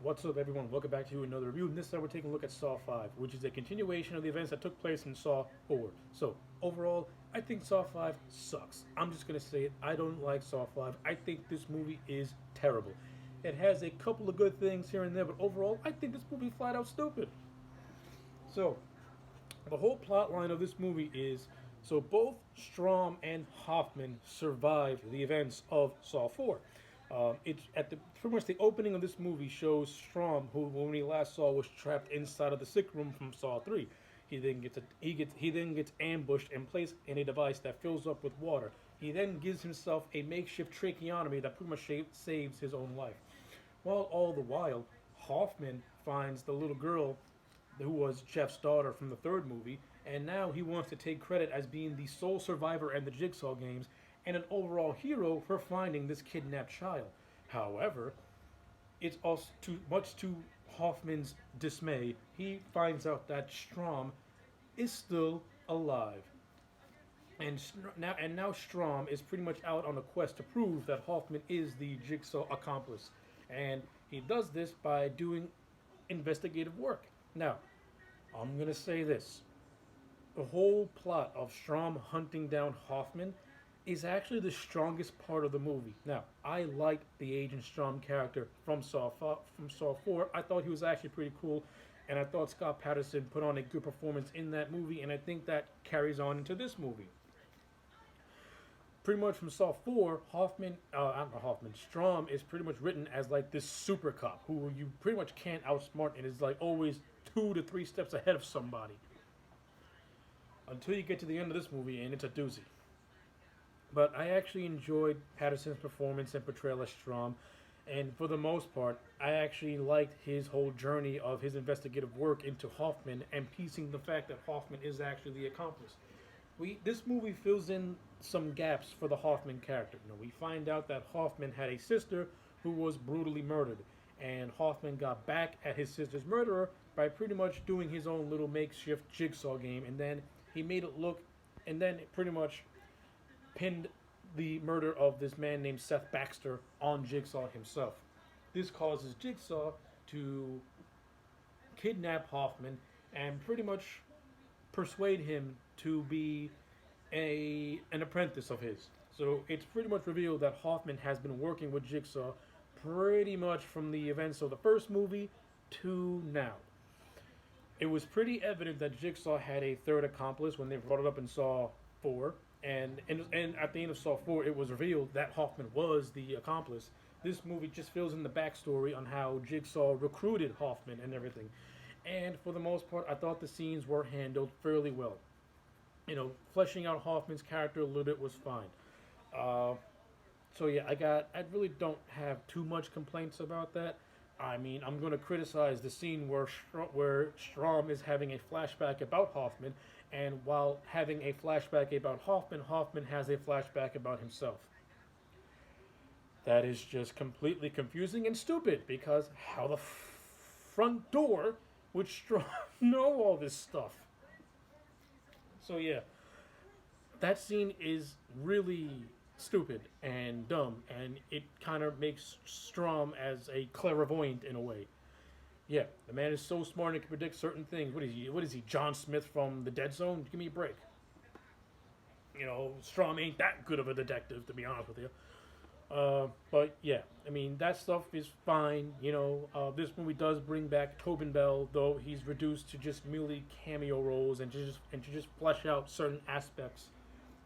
What's up, everyone? Welcome back to another review. And this time we're taking a look at Saw 5, which is a continuation of the events that took place in Saw 4. So, overall, I think Saw 5 sucks. I'm just going to say it. I don't like Saw 5. I think this movie is terrible. It has a couple of good things here and there, but overall, I think this movie is flat out stupid. So, the whole plot line of this movie is so both Strom and Hoffman survive the events of Saw 4. It's at the pretty much the opening of this movie shows Strom, who when we last saw was trapped inside of the sick room from Saw 3. He then gets ambushed and placed in a device that fills up with water. He then gives himself a makeshift tracheotomy that pretty much saves his own life. While all the while, Hoffman finds the little girl who was Jeff's daughter from the third movie, and now he wants to take credit as being the sole survivor in the Jigsaw games and an overall hero for finding this kidnapped child. However, it's also too much to Hoffman's dismay, he finds out that Strom is still alive. And now Strom is pretty much out on a quest to prove that Hoffman is the Jigsaw accomplice. And he does this by doing investigative work. Now, I'm going to say this. The whole plot of Strom hunting down Hoffman is actually the strongest part of the movie. Now, I liked the Agent Strom character from Saw 4. I thought he was actually pretty cool, and I thought Scott Patterson put on a good performance in that movie, and I think that carries on into this movie. Pretty much from Saw 4, Strom is pretty much written as like this super cop who you pretty much can't outsmart and is like always 2 to 3 steps ahead of somebody. Until you get to the end of this movie and it's a doozy. But I actually enjoyed Patterson's performance and portrayal as Strom, and for the most part, I actually liked his whole journey of his investigative work into Hoffman and piecing the fact that Hoffman is actually the accomplice. This movie fills in some gaps for the Hoffman character. We find out that Hoffman had a sister who was brutally murdered, and Hoffman got back at his sister's murderer by pretty much doing his own little makeshift jigsaw game, and then he made it look, and then pretty much pinned the murder of this man named Seth Baxter on Jigsaw himself. This causes Jigsaw to kidnap Hoffman and pretty much persuade him to be an apprentice of his. So it's pretty much revealed that Hoffman has been working with Jigsaw pretty much from the events of the first movie to now. It was pretty evident that Jigsaw had a third accomplice when they brought it up in Saw 4. And at the end of Saw 4, it was revealed that Hoffman was the accomplice. This movie just fills in the backstory on how Jigsaw recruited Hoffman and everything. And for the most part, I thought the scenes were handled fairly well. Fleshing out Hoffman's character a little bit was fine. So yeah, I really don't have too much complaints about that. I mean, I'm going to criticize the scene where Strom is having a flashback about Hoffman, and while having a flashback about Hoffman, Hoffman has a flashback about himself. That is just completely confusing and stupid, because how the front door would Strom know all this stuff? So yeah, that scene is really stupid and dumb, and it kind of makes Strom as a clairvoyant in a way. Yeah, the man is so smart and can predict certain things. What is he, John Smith from the Dead Zone? Give me a break. Strom ain't that good of a detective, to be honest with you. But yeah, I mean, that stuff is fine. This movie does bring back Tobin Bell, though he's reduced to just merely cameo roles and to just flesh out certain aspects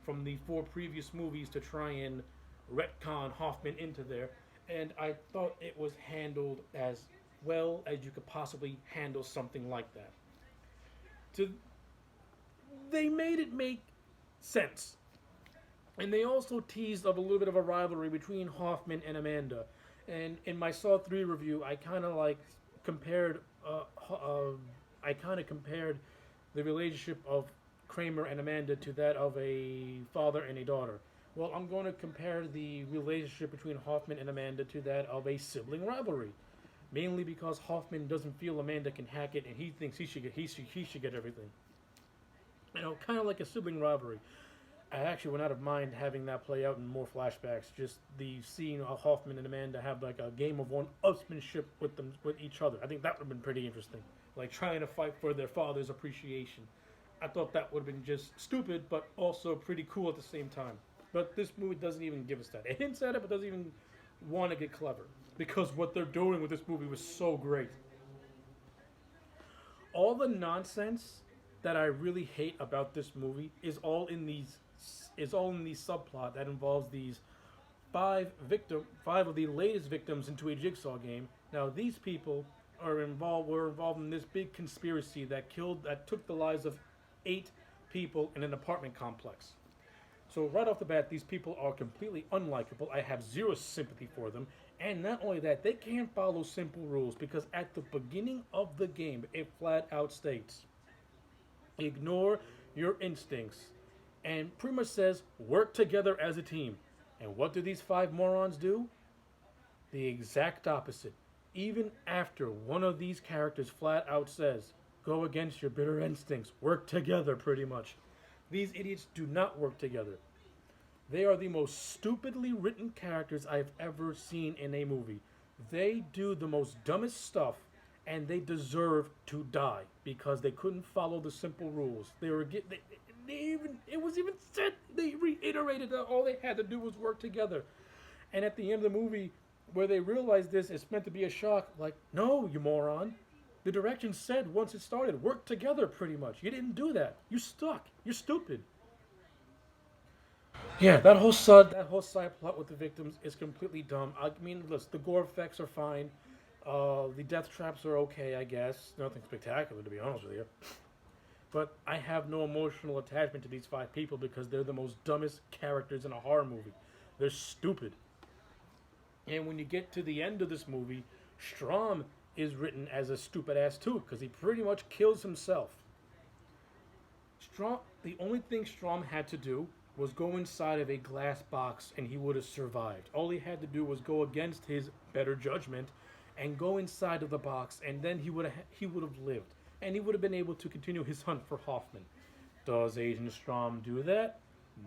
from the 4 previous movies to try and retcon Hoffman into there. And I thought it was handled as well as you could possibly handle something like that. They made it make sense. And they also teased of a little bit of a rivalry between Hoffman and Amanda. And in my Saw 3 review, I kind of compared the relationship of Kramer and Amanda to that of a father and a daughter. Well, I'm going to compare the relationship between Hoffman and Amanda to that of a sibling rivalry. Mainly because Hoffman doesn't feel Amanda can hack it, and he thinks he should get everything. Kind of like a sibling rivalry. I actually would not have mind having that play out in more flashbacks. Just the scene of Hoffman and Amanda have like a game of one-upsmanship with each other. I think that would have been pretty interesting. Like trying to fight for their father's appreciation. I thought that would have been just stupid, but also pretty cool at the same time. But this movie doesn't even give us that. It hints at it, but doesn't even want to get clever because what they're doing with this movie was so great. All the nonsense that I really hate about this movie is all in the subplot that involves these five of the latest victims into a jigsaw game. Now these people were involved in this big conspiracy that took the lives of 8 people in an apartment complex. So right off the bat, these people are completely unlikable. I have zero sympathy for them. And not only that, they can't follow simple rules because at the beginning of the game, it flat out states, ignore your instincts, and pretty much says, work together as a team. And what do these 5 morons do? The exact opposite. Even after one of these characters flat out says, go against your bitter instincts, work together pretty much. These idiots do not work together. They are the most stupidly written characters I've ever seen in a movie. They do the most dumbest stuff, and they deserve to die because they couldn't follow the simple rules. It was even said, they reiterated that all they had to do was work together. And at the end of the movie, where they realize this, it's meant to be a shock. Like, no, you moron. The directions said once it started, work together pretty much. You didn't do that. You stuck. You're stupid. Yeah, that whole side plot with the victims is completely dumb. I mean, listen, the gore effects are fine. The death traps are okay, I guess. Nothing spectacular, to be honest with you. But I have no emotional attachment to these 5 people because they're the most dumbest characters in a horror movie. They're stupid. And when you get to the end of this movie, Strom is written as a stupid ass too because he pretty much kills himself. The only thing Strom had to do was go inside of a glass box and he would have survived. All he had to do was go against his better judgment and go inside of the box, and then he would have lived, and he would have been able to continue his hunt for Hoffman. Does Agent Strom do that?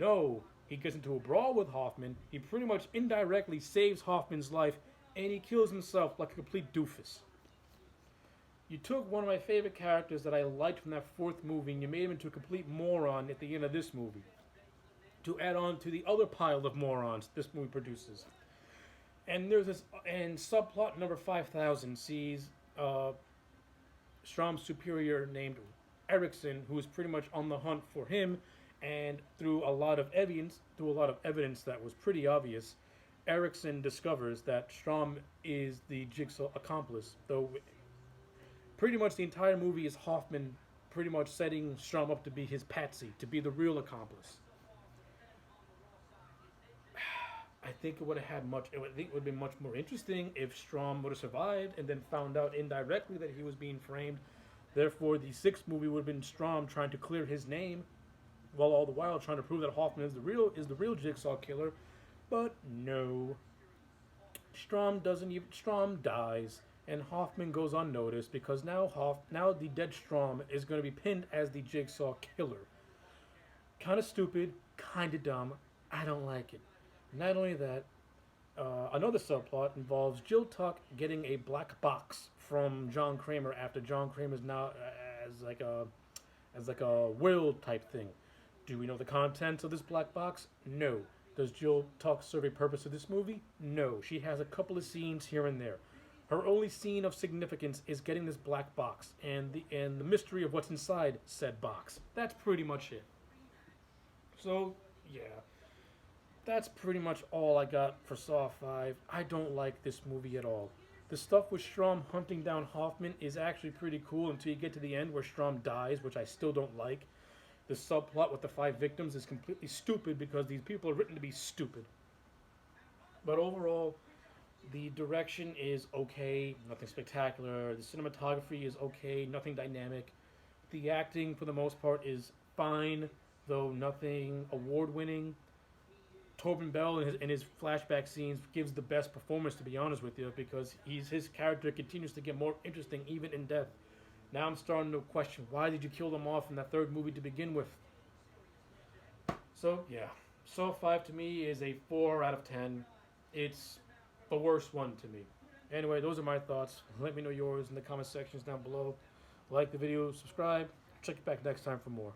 No. He gets into a brawl with Hoffman. He pretty much indirectly saves Hoffman's life, and he kills himself like a complete doofus. You took one of my favorite characters that I liked from that 4th movie, and you made him into a complete moron at the end of this movie, to add on to the other pile of morons this movie produces. And subplot number 5000 sees Strom's superior named Erickson, who is pretty much on the hunt for him, and through a lot of evidence that was pretty obvious, Erickson discovers that Strom is the Jigsaw accomplice. Though pretty much the entire movie is Hoffman pretty much setting Strom up to be his patsy, to be the real accomplice. I think it would have been much more interesting if Strom would have survived and then found out indirectly that he was being framed. Therefore, the 6th movie would have been Strom trying to clear his name, while all the while trying to prove that Hoffman is the real Jigsaw killer. But no, Strom dies, and Hoffman goes unnoticed because now the dead Strom is going to be pinned as the Jigsaw killer. Kind of stupid, kind of dumb. I don't like it. Not only that, another subplot involves Jill Tuck getting a black box from John Kramer after John Kramer's now as like a will type thing. Do we know the contents of this black box? No. Does Jill Tuck serve a purpose to this movie? No. She has a couple of scenes here and there. Her only scene of significance is getting this black box and the mystery of what's inside said box. That's pretty much it. So, yeah. That's pretty much all I got for Saw 5. I don't like this movie at all. The stuff with Strom hunting down Hoffman is actually pretty cool until you get to the end where Strom dies, which I still don't like. The subplot with the 5 victims is completely stupid because these people are written to be stupid. But overall, the direction is okay, nothing spectacular. The cinematography is okay, nothing dynamic. The acting, for the most part, is fine, though nothing award-winning. Tobin Bell in his flashback scenes gives the best performance, to be honest with you, because his character continues to get more interesting even in death. Now I'm starting to question, why did you kill them off in that 3rd movie to begin with? So yeah, Saw 5 to me is a 4 out of 10. It's the worst one to me. Anyway, those are my thoughts. Let me know yours in the comment sections down below. Like the video, subscribe. Check you back next time for more.